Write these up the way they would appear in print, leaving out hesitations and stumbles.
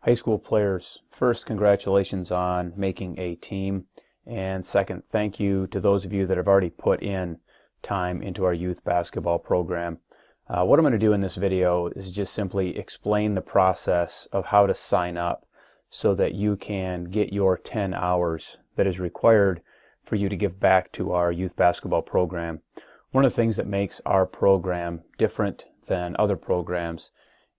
High school players, first, congratulations on making a team. And second, thank you to those of you that have already put in time into our youth basketball program. What I'm going to do in this video is just simply explain the process of how to sign up so that you can get your 10 hours that is required for you to give back to our youth basketball program. One of the things that makes our program different than other programs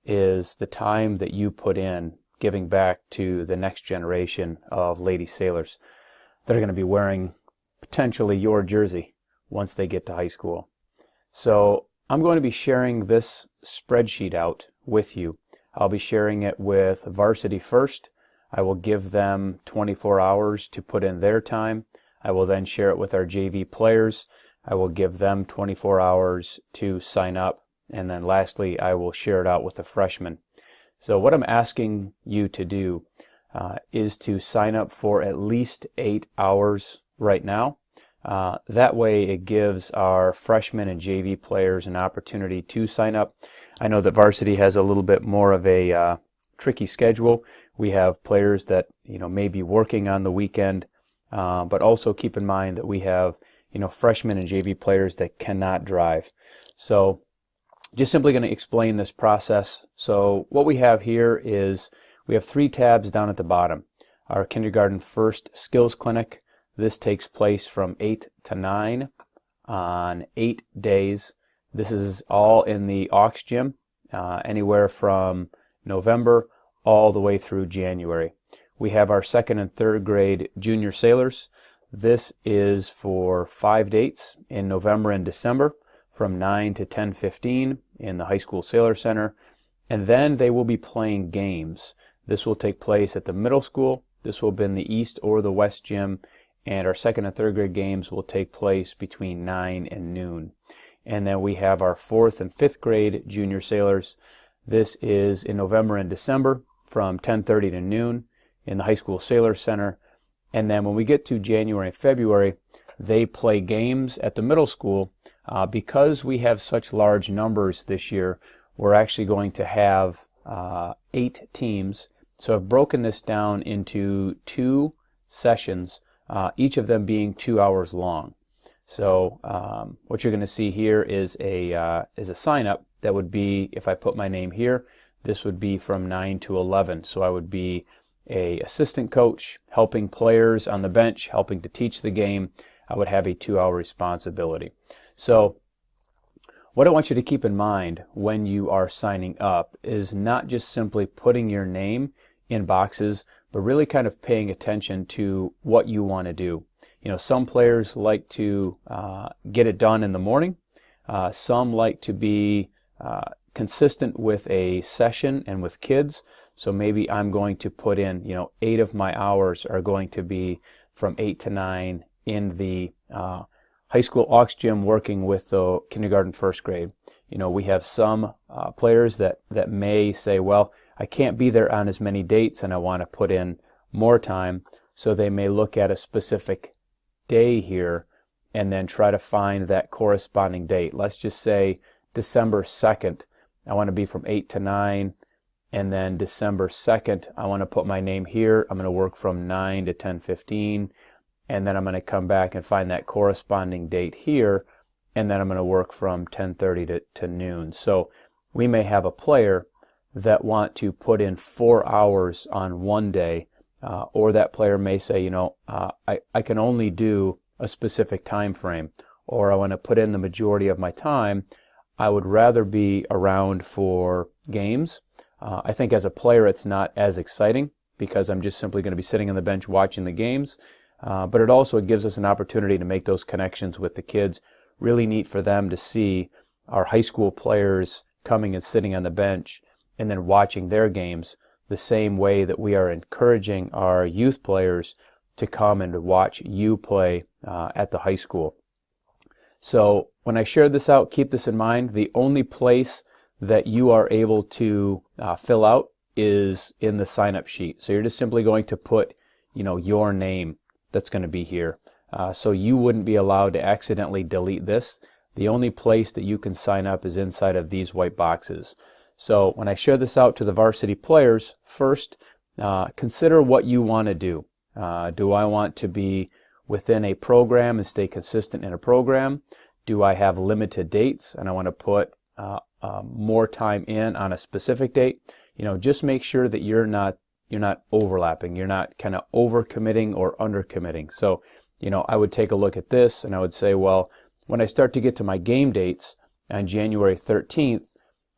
is the time that you put in giving back to the next generation of Lady Sailors that are going to be wearing potentially your jersey once they get to high school. So I'm going to be sharing this spreadsheet out with you. I'll be sharing it with Varsity first. I will give them 24 hours to put in their time. I will then share it with our JV players. I will give them 24 hours to sign up. And then lastly, I will share it out with the freshmen. So what I'm asking you to do is to sign up for at least 8 hours right now. That way it gives our freshmen and JV players an opportunity to sign up. I know that Varsity has a little bit more of a tricky schedule. We have players that may be working on the weekend, but also keep in mind that we have freshmen and JV players that cannot drive. So just simply going to explain this process. So what we have here is we have 3 tabs down at the bottom. Our kindergarten first skills clinic. This takes place from 8 to 9 on 8 days. This is all in the Aux gym, anywhere from November all the way through January. We have our 2nd and 3rd grade junior sailors. This is for 5 dates in November and December from 9 to 10:15 in the High School Sailor Center. And then they will be playing games. This will take place at the middle school. This will be in the East or the West gym. And our 2nd and 3rd grade games will take place between 9 and noon. And then we have our 4th and 5th grade junior sailors. This is in November and December from 10:30 to noon in the High School Sailor Center. And then when we get to January and February, they play games at the middle school. Because we have such large numbers this year, we're actually going to have 8 teams. So I've broken this down into 2 sessions, each of them being 2 hours long. So what you're going to see here is a sign up that would be, if I put my name here, this would be from 9 to 11. So I would be a assistant coach, helping players on the bench, helping to teach the game. I would have a 2-hour responsibility. So what I want you to keep in mind when you are signing up is not just simply putting your name in boxes, but really kind of paying attention to what you want to do. Some players like to get it done in the morning. Some like to be consistent with a session and with kids. So maybe I'm going to put in, 8 of my hours are going to be from 8 to 9 in the High School Aux gym working with the kindergarten first grade. We have some players that may say, well, I can't be there on as many dates and I want to put in more time. So they may look at a specific day here and then try to find that corresponding date. Let's just say December 2nd, I want to be from 8 to 9. And then December 2nd, I want to put my name here. I'm going to work from 9 to 10:15. And then I'm going to come back and find that corresponding date here. And then I'm going to work from 10:30 to noon. So we may have a player that want to put in 4 hours on one day. Or that player may say, I can only do a specific time frame. Or I want to put in the majority of my time. I would rather be around for games. I think as a player it's not as exciting because I'm just simply going to be sitting on the bench watching the games. But it also gives us an opportunity to make those connections with the kids. Really neat for them to see our high school players coming and sitting on the bench and then watching their games the same way that we are encouraging our youth players to come and to watch you play at the high school. So when I share this out, keep this in mind. The only place that you are able to fill out is in the sign-up sheet. So you're just simply going to put, your name that's going to be here. So you wouldn't be allowed to accidentally delete this. The only place that you can sign up is inside of these white boxes. So when I share this out to the varsity players, first consider what you want to do. Do I want to be within a program and stay consistent in a program? Do I have limited dates and I want to put more time in on a specific date? Just make sure that you're not overlapping. You're not kind of overcommitting or undercommitting. So, I would take a look at this and I would say, well, when I start to get to my game dates on January 13th,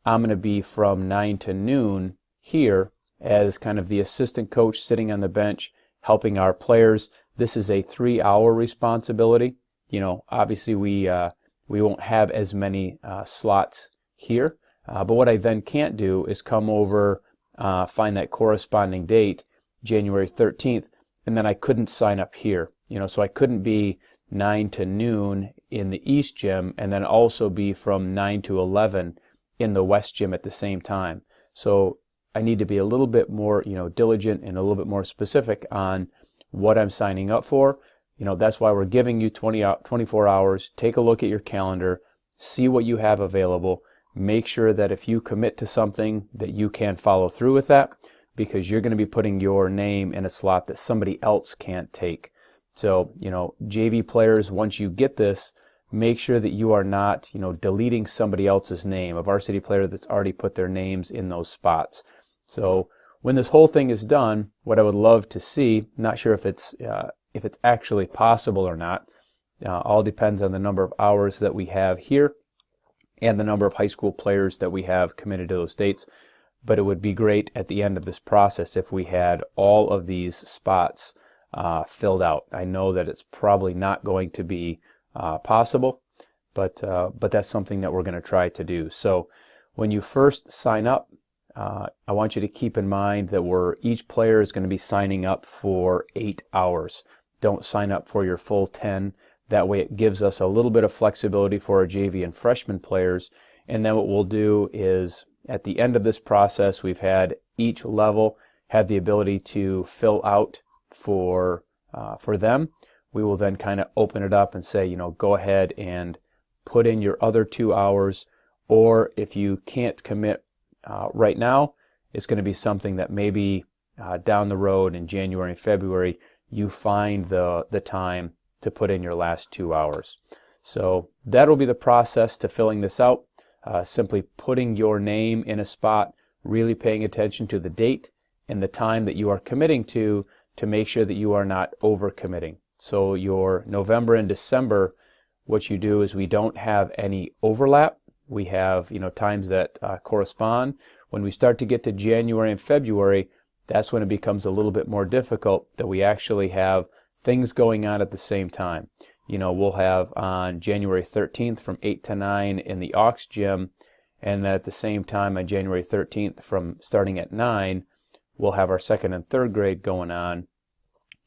I'm going to be from 9 to noon here as kind of the assistant coach sitting on the bench helping our players. This is a 3-hour responsibility. Obviously we won't have as many slots here, but what I then can't do is come over, find that corresponding date, January 13th, and then I couldn't sign up here. So I couldn't be 9 to noon in the East Gym and then also be from 9 to 11 in the West Gym at the same time. So I need to be a little bit more, diligent and a little bit more specific on what I'm signing up for. That's why we're giving you 24 hours. Take a look at your calendar, see what you have available. Make sure that if you commit to something that you can follow through with that, because you're going to be putting your name in a slot that somebody else can't take. So, JV players, once you get this, make sure that you are not, deleting somebody else's name, a varsity player that's already put their names in those spots. So when this whole thing is done, what I would love to see, not sure if it's actually possible or not, all depends on the number of hours that we have here and the number of high school players that we have committed to those dates. But it would be great at the end of this process if we had all of these spots filled out. I know that it's probably not going to be possible, but that's something that we're going to try to do. So when you first sign up, I want you to keep in mind that each player is going to be signing up for 8 hours. Don't sign up for your full 10. That way it gives us a little bit of flexibility for our JV and freshman players. And then what we'll do is at the end of this process, we've had each level have the ability to fill out for them. We will then kind of open it up and say, go ahead and put in your other 2 hours. Or if you can't commit right now, it's going to be something that maybe down the road in January and February, you find the time to put in your last 2 hours. So that'll be the process to filling this out. Simply putting your name in a spot, really paying attention to the date and the time that you are committing to make sure that you are not overcommitting. So your November and December, what you do is we don't have any overlap. We have times that correspond. When we start to get to January and February, that's when it becomes a little bit more difficult that we actually have things going on at the same time. We'll have on January 13th from 8 to 9 in the Aux Gym, and then at the same time on January 13th from starting at 9, we'll have our second and third grade going on,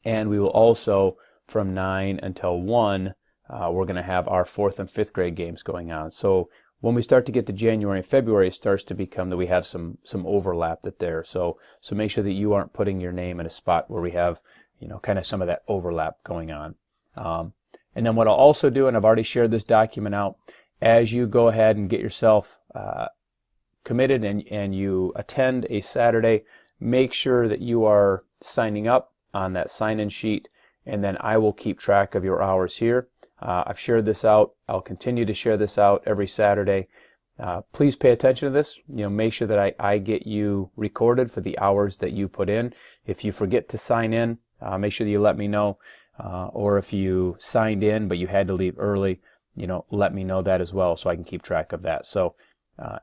and we will also from 9 until 1, we're going to have our fourth and fifth grade games going on. So when we start to get to January and February, it starts to become that we have some overlap there. So make sure that you aren't putting your name in a spot where we have kind of some of that overlap going on. And then what I'll also do, and I've already shared this document out, as you go ahead and get yourself committed and you attend a Saturday, make sure that you are signing up on that sign-in sheet, and then I will keep track of your hours here. I've shared this out. I'll continue to share this out every Saturday. Please pay attention to this. Make sure that I get you recorded for the hours that you put in. If you forget to sign in, make sure that you let me know. Or if you signed in but you had to leave early, let me know that as well so I can keep track of that. So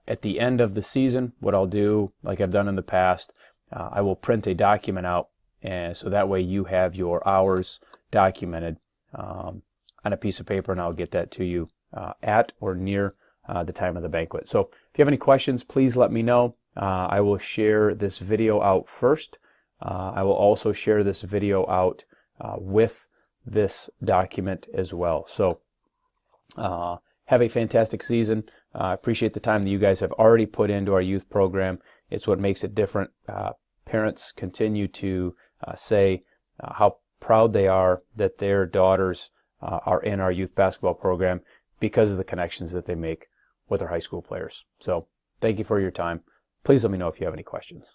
at the end of the season, what I'll do, like I've done in the past, I will print a document out, and so that way you have your hours documented on a piece of paper, and I'll get that to you at or near the time of the banquet. So if you have any questions, please let me know. I will share this video out first. I will also share this video out with this document as well. So have a fantastic season. I appreciate the time that you guys have already put into our youth program. It's what makes it different. Parents continue to say how proud they are that their daughters are in our youth basketball program because of the connections that they make with our high school players. So thank you for your time. Please let me know if you have any questions.